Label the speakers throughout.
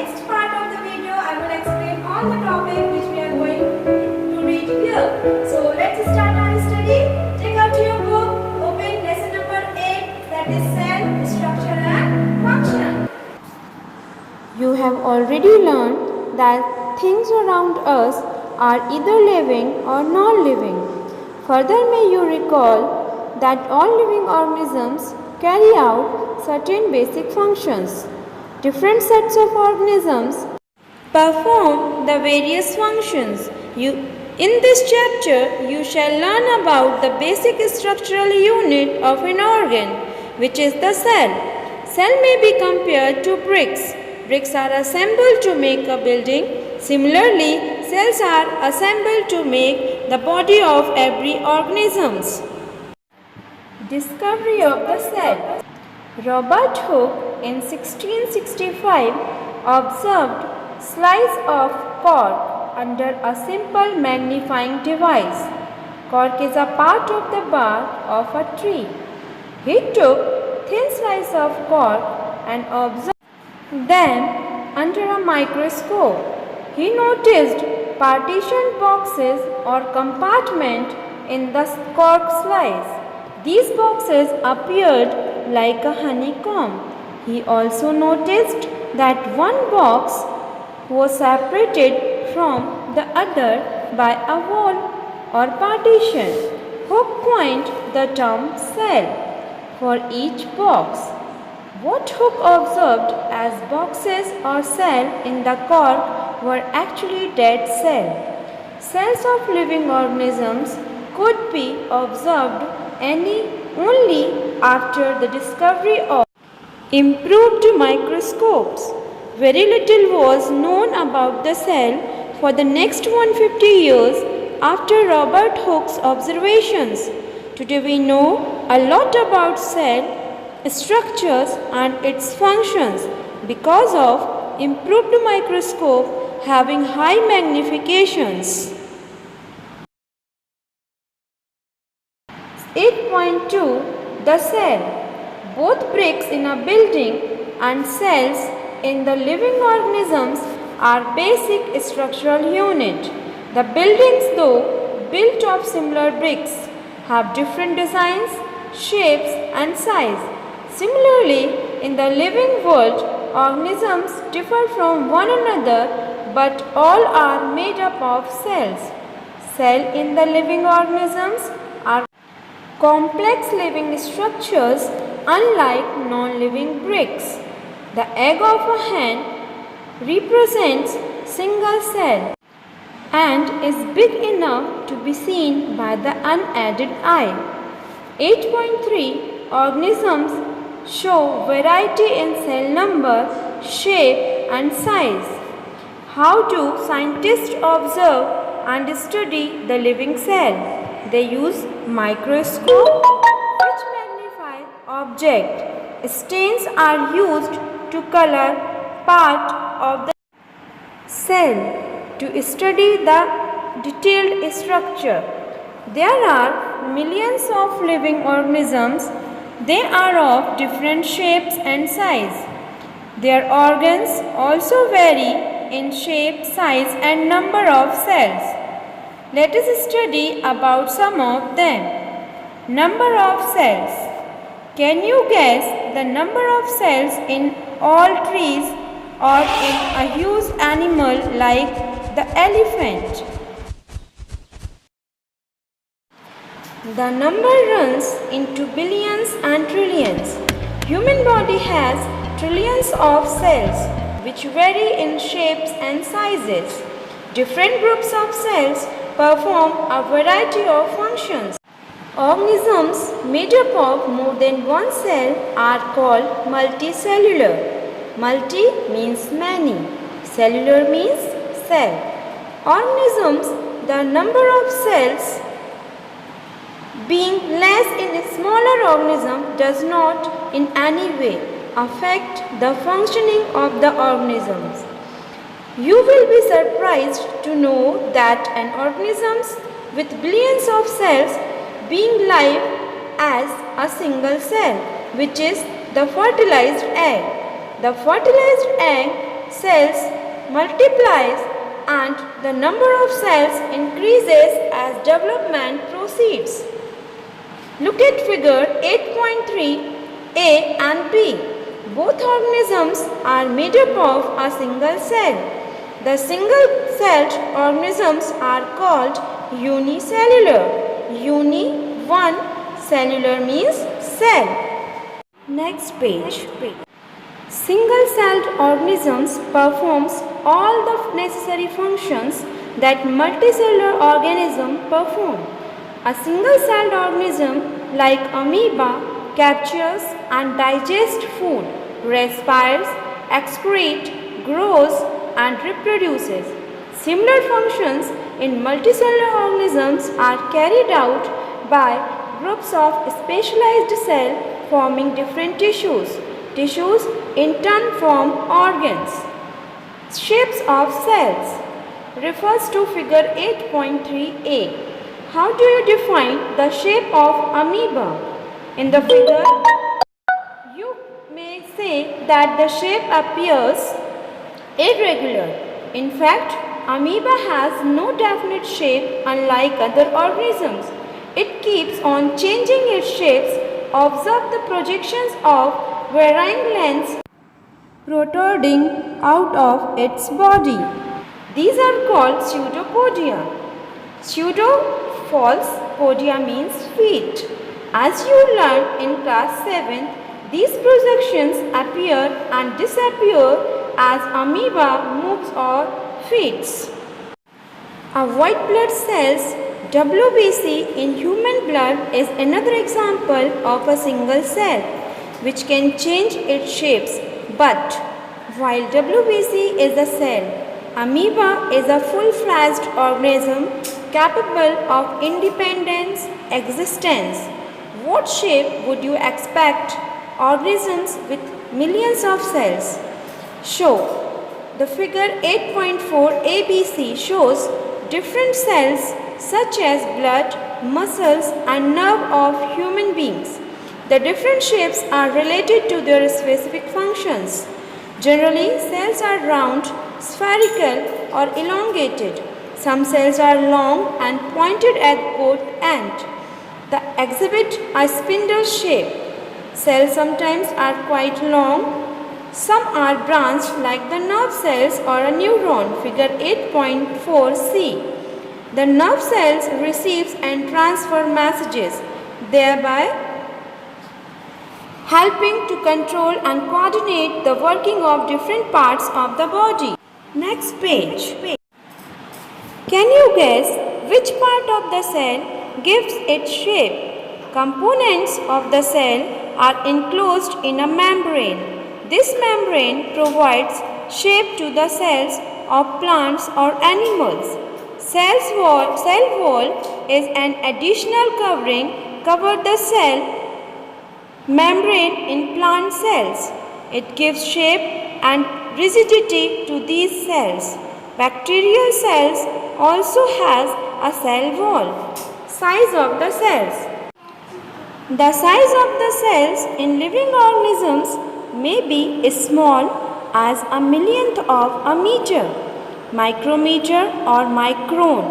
Speaker 1: next part of the video, I will explain all the topic which we are going to read here. So let's start our study. Take out your book, open lesson number 8, that is cell, structure and function.
Speaker 2: You have already learned that things around us are either living or non-living. Further, may you recall that all living organisms carry out certain basic functions. Different sets of organisms perform the various functions. In this chapter, you shall learn about the basic structural unit of an organ, which is the cell. Cell may be compared to bricks. Bricks are assembled to make a building. Similarly, cells are assembled to make the body of every organism. Discovery of the cell. Robert Hooke in 1665 observed slice of cork under a simple magnifying device. Cork is a part of the bark of a tree. He took thin slice of cork and observed them under a microscope. He noticed partitioned boxes or compartments in the cork slice. These boxes appeared like a honeycomb. He also noticed that one box was separated from the other by a wall or partition. Hooke coined the term cell for each box. What Hooke observed as boxes or cell in the cork were actually dead cells. Cells of living organisms could be observed only after the discovery of improved microscopes. Very little was known about the cell for the next 150 years after Robert Hooke's observations. Today we know a lot about cell structures and its functions because of improved microscope having high magnifications. 8.2 The cell. Both bricks in a building and cells in the living organisms are basic structural unit. The buildings, though built of similar bricks, have different designs, shapes and size. Similarly, in the living world, organisms differ from one another, but all are made up of cells. Cells in the living organisms are complex living structures unlike non-living bricks. The egg of a hen represents single cell and is big enough to be seen by the unaided eye. 8.3 Organisms show variety in cell number, shape and size. How do scientists observe and study the living cell? They use microscope which magnify object. Stains are used to color part of the cell to study the detailed structure. There are millions of living organisms. They are of different shapes and size. Their organs also vary in shape, size and number of cells. Let us study about some of them. Number of cells. Can you guess the number of cells in all trees or in a huge animal like the elephant? The number runs into billions and trillions. Human body has trillions of cells which vary in shapes and sizes. Different groups of cells perform a variety of functions. Organisms made up of more than one cell are called multicellular. Multi means many. Cellular means cell. Organisms, the number of cells being less in a smaller organism does not in any way affect the functioning of the organisms. You will be surprised to know that an organism with billions of cells being live as a single cell, which is the fertilized egg. The fertilized egg cells multiplies and the number of cells increases as development proceeds. Look at figure 8.3 A and B. Both organisms are made up of a single cell. The single-celled organisms are called unicellular. One cellular means cell. Next page. Single-celled organisms performs all the necessary functions that multicellular organism perform. A single-celled organism like amoeba captures and digests food, respires, excretes, grows and reproduces. Similar functions in multicellular organisms are carried out by groups of specialized cells forming different tissues. Tissues in turn form organs. Shapes of cells refers to figure 8.3a. How do you define the shape of amoeba? In the figure, you may say that the shape appears irregular. In fact, amoeba has no definite shape unlike other organisms. It keeps on changing its shapes. Observe the projections of varying lengths protruding out of its body. These are called pseudopodia. Pseudo false podia means feet. As you learned in class 7, these projections appear and disappear as amoeba moves or feeds. A white blood cells WBC in human blood is another example of a single cell which can change its shapes. But while WBC is a cell, amoeba is a full-fledged organism capable of independent existence. What shape would you expect organisms with millions of cells show? The figure 8.4 ABC shows different cells such as blood, muscles and nerve of human beings. The different shapes are related to their specific functions. Generally, cells are round, spherical or elongated. Some cells are long and pointed at both ends. They exhibit a spindle shape. Cells sometimes are quite long. Some are branched like the nerve cells or a neuron, figure 8.4c. The nerve cells receives and transfer messages, thereby helping to control and coordinate the working of different parts of the body. Next page. Can you guess which part of the cell gives its shape? Components of the cell are enclosed in a membrane. This membrane provides shape to the cells of plants or animals. Cell wall is an additional covering cover the cell membrane in plant cells. It gives shape and rigidity to these cells. Bacterial cells also has a cell wall. Size of the cells. The size of the cells in living organisms may be as small as a millionth of a meter, micrometer or micron,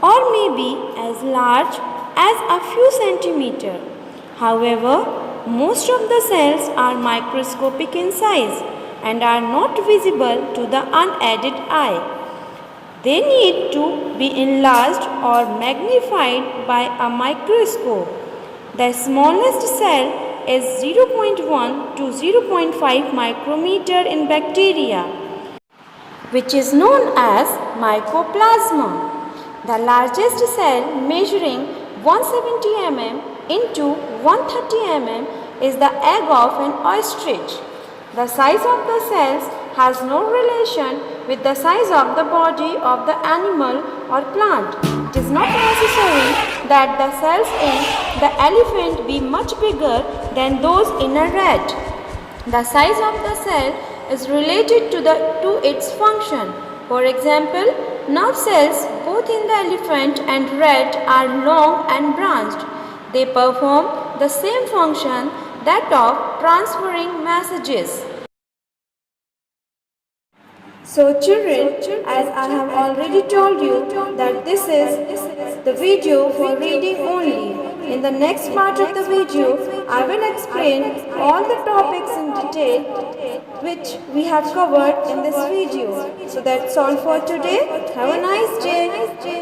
Speaker 2: or may be as large as a few centimeters. However, most of the cells are microscopic in size and are not visible to the unaided eye. They need to be enlarged or magnified by a microscope. The smallest cell is 0.1 to 0.5 micrometer in bacteria, which is known as mycoplasma. The largest cell, measuring 170 mm into 130 mm, is the egg of an ostrich. The size of the cells has no relation with the size of the body of the animal or plant. It is not necessary that the cells in the elephant be much bigger than those in a rat. The size of the cell is related to its function. For example, nerve cells both in the elephant and rat are long and branched. They perform the same function, that of transferring messages. So children, as I have already told you that this is the video for reading only. In the next part of the video, I will explain all the topics in detail which we have covered in this video. So that's all for today. Have a nice day.